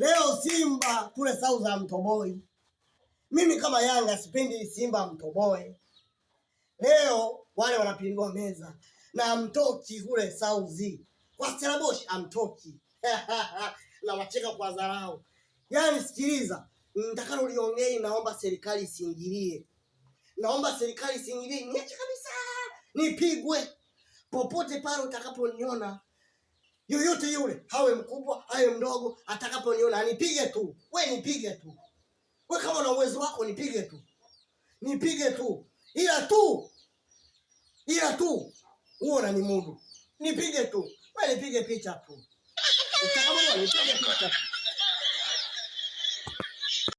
Leo Simba kule South mtoboi. Mimi kama Yanga sipendi Simba mtoboe. Leo wale wanapindua meza na mtoki kule South. Kwa Stellenbosch amtoki. Na wacheka kwa dharau. Yaani sikiliza, nitakalo liongei naomba serikali isiingilie. Naomba serikali isiingilie, niache kabisa. Nipigwe. Popote pale utakaponiona, yoyote yule, hawe mkubwa, hawe mdogo, atakaponiona anipige tu. Wewe nipige tu. Wewe kama una uwezo wako nipige tu. Nipige tu. Ila tu uona ni mundu. Nipige tu. Wewe nipige picha tu. Utakaponiona nipige picha tu.